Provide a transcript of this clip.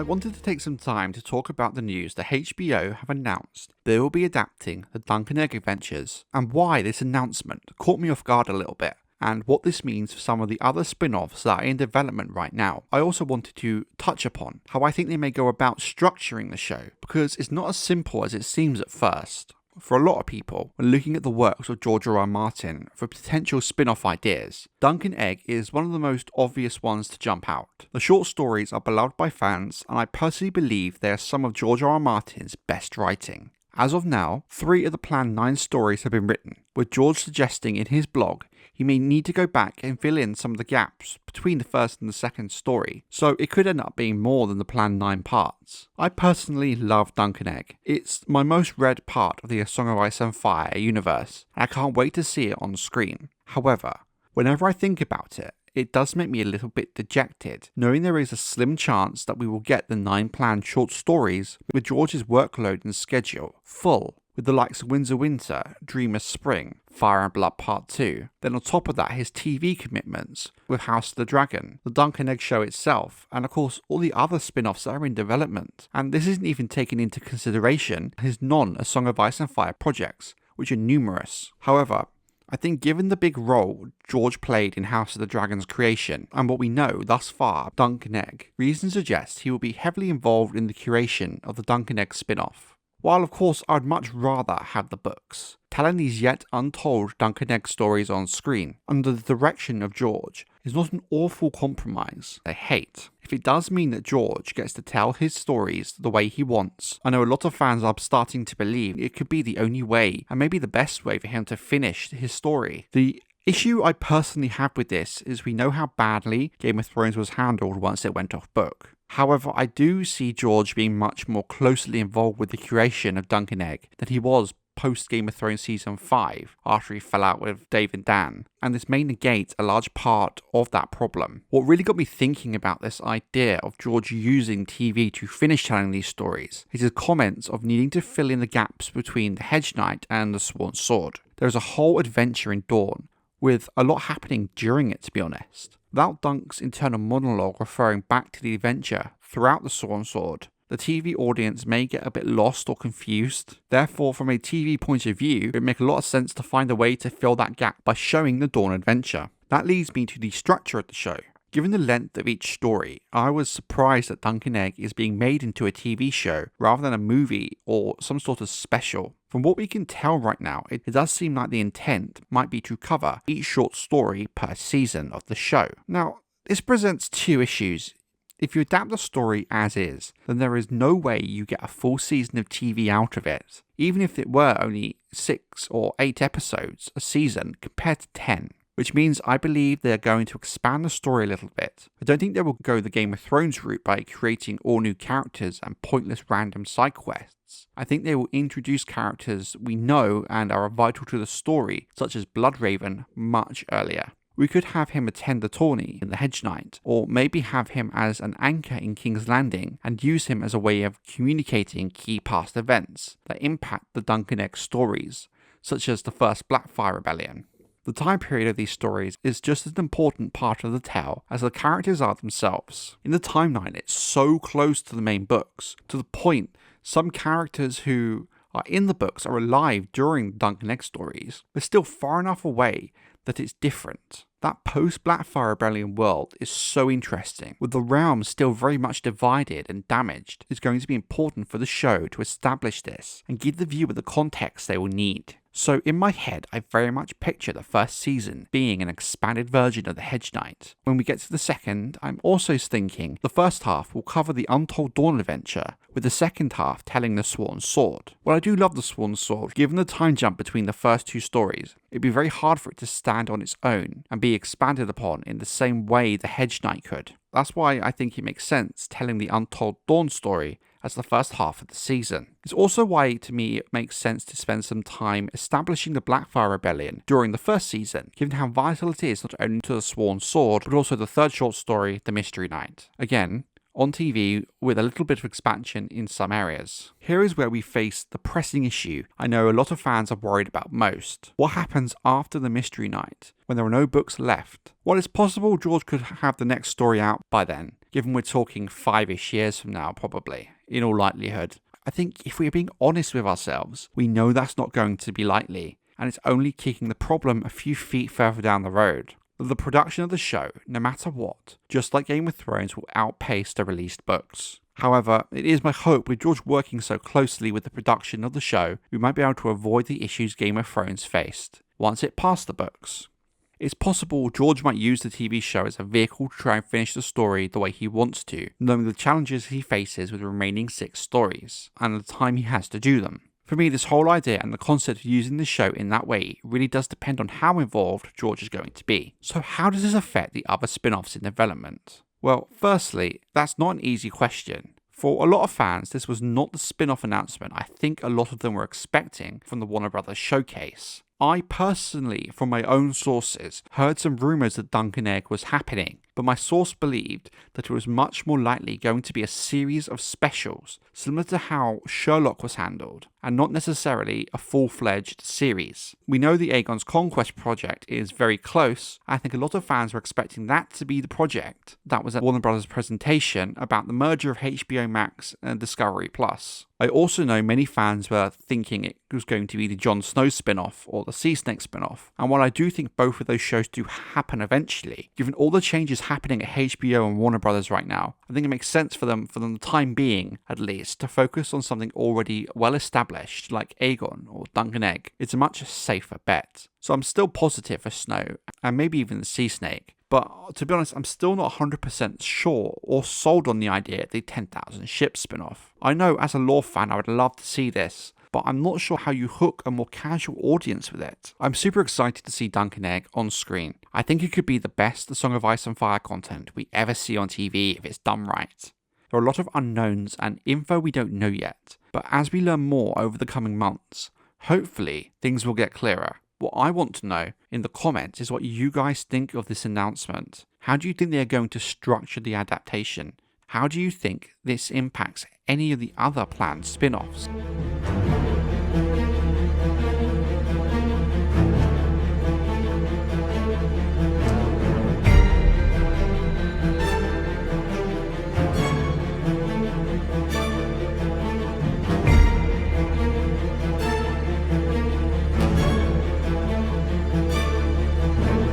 wanted to take some time to talk about the news that HBO have announced they will be adapting the Dunk and Egg adventures, and why this announcement caught me off guard a little bit, and what this means for some of the other spin-offs that are in development right now. I also wanted to touch upon how I think they may go about structuring the show, because it's not as simple as it seems at first. For a lot of people, when looking at the works of George R.R. Martin for potential spin-off ideas, Dunk and Egg is one of the most obvious ones to jump out. The short stories are beloved by fans, and I personally believe they are some of George R.R. Martin's best writing. As of now, 3 of the planned 9 stories have been written, with George suggesting in his blog he may need to go back and fill in some of the gaps between the first and the second story, so it could end up being more than the planned 9 parts. I personally love Dunk and Egg. It's my most read part of the A Song of Ice and Fire universe, and I can't wait to see it on screen. However, whenever I think about it, it does make me a little bit dejected, knowing there is a slim chance that we will get the 9 planned short stories with George's workload and schedule full, with the likes of Winds of Winter, Dream of Spring, Fire and Blood Part 2. Then on top of that, his TV commitments with House of the Dragon, the Dunk and Egg show itself, and of course all the other spin-offs that are in development. And this isn't even taking into consideration his non-A Song of Ice and Fire projects, which are numerous. However, I think given the big role George played in House of the Dragon's creation, and what we know thus far of Dunk and Egg, reasons suggest he will be heavily involved in the curation of the Dunk and Egg spin-off. While of course I'd much rather have the books, telling these yet untold Dunk and Egg stories on screen, under the direction of George, is not an awful compromise I hate. If it does mean that George gets to tell his stories the way he wants, I know a lot of fans are starting to believe it could be the only way, and maybe the best way for him to finish his story. The issue I personally have with this is we know how badly Game of Thrones was handled once it went off book. However, I do see George being much more closely involved with the curation of Dunk and Egg than he was post Game of Thrones Season 5, after he fell out with Dave and Dan, and this may negate a large part of that problem. What really got me thinking about this idea of George using TV to finish telling these stories is his comments of needing to fill in the gaps between the Hedge Knight and the Sworn Sword. There is a whole adventure in Dawn, with a lot happening during it, to be honest. Without Dunk's internal monologue referring back to the adventure throughout the Sworn Sword, the TV audience may get a bit lost or confused. Therefore, from a TV point of view, it would make a lot of sense to find a way to fill that gap by showing the Dawn adventure. That leads me to the structure of the show. Given the length of each story, I was surprised that Dunk and Egg is being made into a TV show rather than a movie or some sort of special. From what we can tell right now, it does seem like the intent might be to cover each short story per season of the show. Now, this presents 2 issues. If you adapt the story as is, then there is no way you get a full season of TV out of it, even if it were only 6 or 8 episodes a season compared to 10. Which means I believe they are going to expand the story a little bit. I don't think they will go the Game of Thrones route by creating all new characters and pointless random side quests. I think they will introduce characters we know and are vital to the story, such as Bloodraven, much earlier. We could have him attend the tourney in the Hedge Knight, or maybe have him as an anchor in King's Landing and use him as a way of communicating key past events that impact the Dunk and Egg stories, such as the first Blackfire Rebellion. The time period of these stories is just as an important part of the tale as the characters are themselves. In the timeline, it's so close to the main books, to the point some characters who are in the books are alive during Dunk and Egg stories, but still far enough away that it's different. That post-Blackfire Rebellion world is so interesting, with the realm still very much divided and damaged. It's going to be important for the show to establish this and give the viewer the context they will need. So in my head, I very much picture the first season being an expanded version of the Hedge Knight. When we get to the second, I'm also thinking the first half will cover the Untold Dawn adventure, with the second half telling the Sworn Sword. While I do love the Sworn Sword, given the time jump between the first 2 stories, it'd be very hard for it to stand on its own and be expanded upon in the same way the Hedge Knight could. That's why I think it makes sense telling the Untold Dawn story as the first half of the season. It's also why, to me, it makes sense to spend some time establishing the Blackfire Rebellion during the first season, given how vital it is not only to the Sworn Sword, but also the third short story, The Mystery Knight. Again, on TV with a little bit of expansion in some areas. Here is where we face the pressing issue I know a lot of fans are worried about most. What happens after the Mystery Night, when there are no books left? While it's possible George could have the next story out by then, given we're talking 5-ish years from now probably, in all likelihood, I think if we're being honest with ourselves, we know that's not going to be likely, and it's only kicking the problem a few feet further down the road. The production of the show, no matter what, just like Game of Thrones, will outpace the released books. However, it is my hope with George working so closely with the production of the show, we might be able to avoid the issues Game of Thrones faced once it passed the books. It's possible George might use the TV show as a vehicle to try and finish the story the way he wants to, knowing the challenges he faces with the remaining 6 stories, and the time he has to do them. For me, this whole idea and the concept of using the show in that way really does depend on how involved George is going to be. So how does this affect the other spin-offs in development? Well, firstly, that's not an easy question. For a lot of fans, this was not the spin-off announcement I think a lot of them were expecting from the Warner Brothers showcase. I personally, from my own sources, heard some rumours that Dunk and Egg was happening, but my source believed that it was much more likely going to be a series of specials, similar to how Sherlock was handled, and not necessarily a full-fledged series. We know the Aegon's Conquest project is very close. I think a lot of fans were expecting that to be the project that was at Warner Brothers' presentation about the merger of HBO Max and Discovery Plus. I also know many fans were thinking it was going to be the Jon Snow spin-off or the Sea Snake spin-off, and while I do think both of those shows do happen eventually, given all the changes happening at HBO and Warner Brothers right now, I think it makes sense for them, for the time being at least, to focus on something already well established like Aegon or Dunk and Egg. It's a much safer bet. So I'm still positive for Snow, and maybe even the Sea Snake. But to be honest, I'm still not 100% sure or sold on the idea of the 10,000 Ships spin-off. I know as a lore fan I would love to see this, but I'm not sure how you hook a more casual audience with it. I'm super excited to see Dunk and Egg on screen. I think it could be the best The Song of Ice and Fire content we ever see on TV if it's done right. There are a lot of unknowns and info we don't know yet, but as we learn more over the coming months, hopefully things will get clearer. What I want to know in the comments is what you guys think of this announcement. How do you think they are going to structure the adaptation? How do you think this impacts any of the other planned spin-offs?